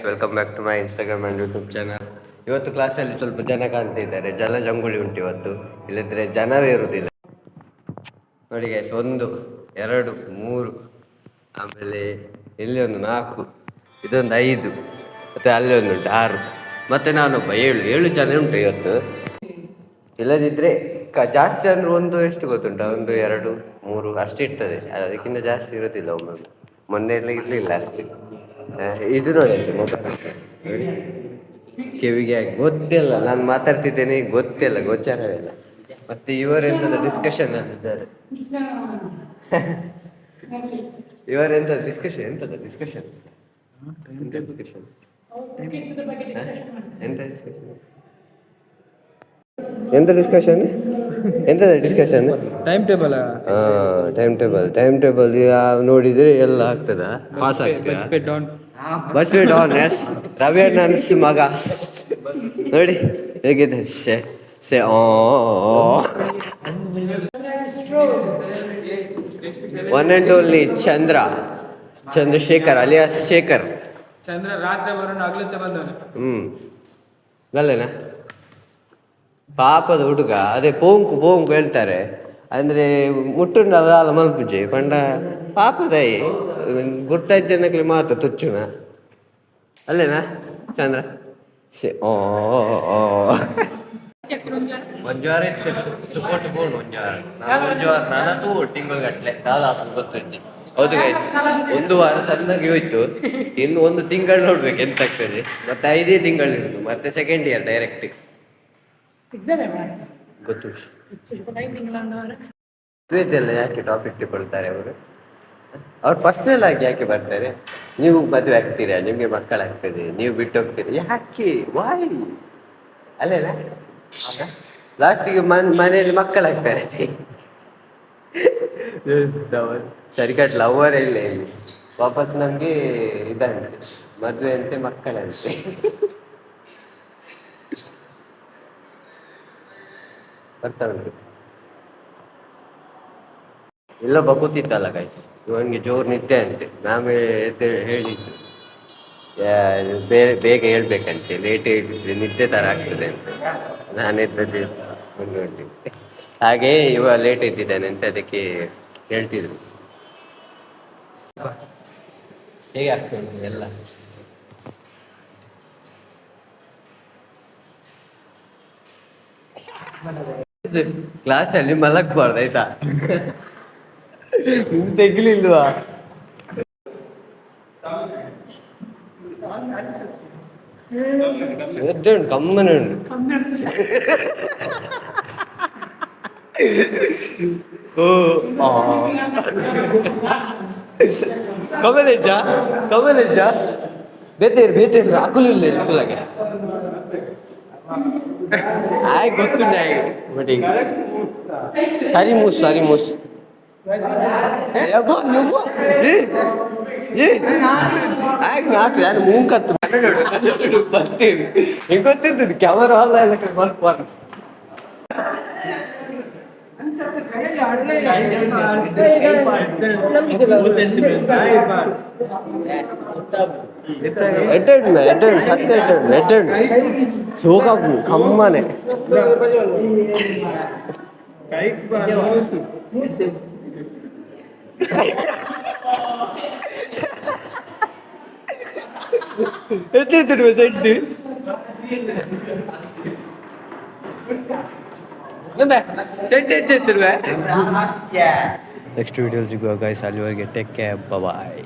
Welcome back to my Instagram and YouTube channel. ಇವತ್ತು ಕ್ಲಾಸಲ್ಲಿ ಸ್ವಲ್ಪ ಜನ ಕಾಣ್ತಿದ್ದಾರೆ, ಜಂಗುಳಿ ಉಂಟು ಇವತ್ತು, ಇಲ್ಲದ್ರೆ ಜನವೇ ಇರುವುದಿಲ್ಲ ನೋಡಿ ಗೈಸ್. 1 2 3, ಆಮೇಲೆ ಇಲ್ಲಿ ಒಂದು 4, ಇದೊಂದು 5, ಮತ್ತು ಅಲ್ಲಿ ಒಂದು 6, ಮತ್ತು ನಾನೊಬ್ಬ 7 ಜನ ಉಂಟು ಇವತ್ತು. ಇಲ್ಲದಿದ್ದರೆ ಜಾಸ್ತಿ ಅಂದರೆ ಒಂದು ಎಷ್ಟು ಗೊತ್ತುಂಟ, 1 2 3 ಅಷ್ಟು ಇರ್ತದೆ, ಅದಕ್ಕಿಂತ ಜಾಸ್ತಿ ಇರೋದಿಲ್ಲ. ಮೊನ್ನೆ ಎಲ್ಲ ಇರಲಿಲ್ಲ ಅಷ್ಟು. ಇದು ನೋಡಿ ಮೊಬೈಲ್ ಕಿವಿಗೆ ಗೊತ್ತಿಲ್ಲ, ನಾನು ಮಾತಾಡ್ತಿದ್ದೇನೆ ಗೊತ್ತಿಲ್ಲ, ಗೋಚಾರವಿಲ್ಲ. ಮತ್ತೆ ಇವರೆಂಥದ್ದು ಡಿಸ್ಕಷನ್ ಅಂತಿದ್ದಾರೆ. ಇವರೆಂಥದ್ದು ಡಿಸ್ಕಷನ್, ಎಂತ ಡಿಸ್ಕಷನ್ ಎಂತದ ಡಿಸ್ಕಷನ್? ಟೈಮ್ ಟೇಬಲ್ ನೋಡಿದ್ರೆ ಎಲ್ಲ ಆಗ್ತದ, ಪಾಸ್ ಆಗ್ತದ. ಬಸ್ ಡಾನ್ ಎಸ್ ರವಿ ನನ್ಸ್ ಮಗ ನೋಡಿ ಹೇಗಿದೆ. One and only Chandrashekhar alias Shekhar. Chandra ರಾತ್ರಿ ಬರೋಣ ಆಗ್ಲತ್ತೆ ಬಂದವನು. ಅಲ್ಲೇನಾ ಪಾಪದ ಹುಡುಗ. ಅದೇ ಪೋಂಕು ಹೇಳ್ತಾರೆ, ಅಂದ್ರೆ ಮುಟ್ಟುಂಡಲ್ಲ ಮಲ್ಪುಜೆ ಪಂಡ ಪಾಪದಾಯಿ ಗುರ್ತಾಯ್ತು ಜನಕ್ಕೆ ಮಾತು ತುಚ್ಚುನ ಅಲ್ಲೇನಾ ಚಂದ್ರ. ಒಂಜಾರ ಇತ್ತು ಸುಪೋರ್ಟ್ ಬೋರ್ಡ್ ಒಂಜಾರ ನಾನಂತೂ ತಿಂಗಳಗಟ್ಲೆ ಗೊತ್ತಿರ್ತಿ. ಹೌದು ಗೈಸ್, 1 ವಾರ ಚೆನ್ನಾಗಿ ಹೋಯ್ತು, ಇನ್ನು 1 ತಿಂಗಳು ನೋಡ್ಬೇಕು ಎಂತಾಗ್ತದೆ. ಮತ್ತೆ 5 ತಿಂಗಳು ಇರುದು, ಮತ್ತೆ ಸೆಕೆಂಡ್ ಇಯರ್ ಡೈರೆಕ್ಟ್ ಗೊತ್ತು. ಮದುವೆದೆಲ್ಲ ಯಾಕೆ ಟಾಪಿಕ್ ತಗೊಳ್ತಾರೆ ಅವರು? ಅವ್ರು ಪರ್ಸ್ನಲ್ ಆಗಿ ಯಾಕೆ ಬರ್ತಾರೆ? ನೀವು ಮದುವೆ ಆಗ್ತೀರಾ, ನಿಮಗೆ ಮಕ್ಕಳಾಗ್ತದೆ, ನೀವು ಬಿಟ್ಟು ಹೋಗ್ತೀರಿ, ಯಾಕೆ ವಾಯ್ ಅಲ್ಲೆಲ್ಲ ಲಾಸ್ಟಿಗೆ ಮನೆಯಲ್ಲಿ ಮಕ್ಕಳಾಗ್ತಾರೆ. ಸರಿಕಟ್ ಲವರ್ ಇಲ್ಲ ಇಲ್ಲಿ, ವಾಪಸ್ ನಮ್ಗೆ ಇದಂತೆ ಮದುವೆ ಅಂತೆ, ಮಕ್ಕಳಂತೆ. ಬರ್ತಾ ಉಂಟು. ಇಲ್ಲೊಬ್ಬ ಕೂತಿದ್ದಲ್ಲ ಗೈಸ್, ಇವನಿಗೆ ಜೋರು ನಿದ್ದೆ ಅಂತೆ. ನಾವೇ ಹೇಳಿದ್ದು ಬೇಗ ಹೇಳ್ಬೇಕಂತೆ, ಲೇಟ್ ಹೇಳಿದ್ರೆ ನಿದ್ದೆ ಥರ ಆಗ್ತದೆ ಅಂತ. ನಾನೆದ್ದದ್ದು 1 ಗಂಟೆ, ಹಾಗೆ ಇವ ಲೇಟ್ ಎದ್ದಿದ್ದಾನೆ ಅಂತ ಅದಕ್ಕೆ ಹೇಳ್ತಿದ್ರು. ಹೇಗೆ ಆಗ್ತದೆ ಎಲ್ಲ? ಕ್ಲಾಸಲ್ಲಿ ಮಲಗಬಾರ್ದು ಆಯ್ತಾ? ತೆಗಿಲಿಲ್ವಾ? ಎದ್ದುಂಟು ಕಮ್ಮನೆ ಉಂಟು. ಕಮಲೇಜ ಬೇತೇರು ಅಕುಲಿಲ್ಲ ತುಲಗೆ ಆಯ್ ಗೊತ್ತು ಬಟ್ ಸರಿ ಮೂಸ್ ನಾನು ಮೂಕತ್ತು ಬರ್ತೀವಿ. ಹಿಂಗೆ ಗೊತ್ತಿರ್ತದೆ ಕ್ಯಾಮರಾ ಅಲ್ಲ ಎಲ್ಲ ಬಲ್ಪ. ಸೋಕಾಪು ಕಮ್ಮನೆ ಹೆಚ್ಚಿಡ್ತಿಡುವ ಸೆಡ್ಡು ಸೆಡ್ ಹೆಚ್ಚಿಡ್ತಿಡುವೆ. ನೆಕ್ಸ್ಟ್ ವಿಡಿಯೋ ಸಿಗುವ ಗೈಸ್, ಅಲ್ಲಿವರೆಗೆ ಟೇಕ್ ಕೇರ್, ಬಾಯ್.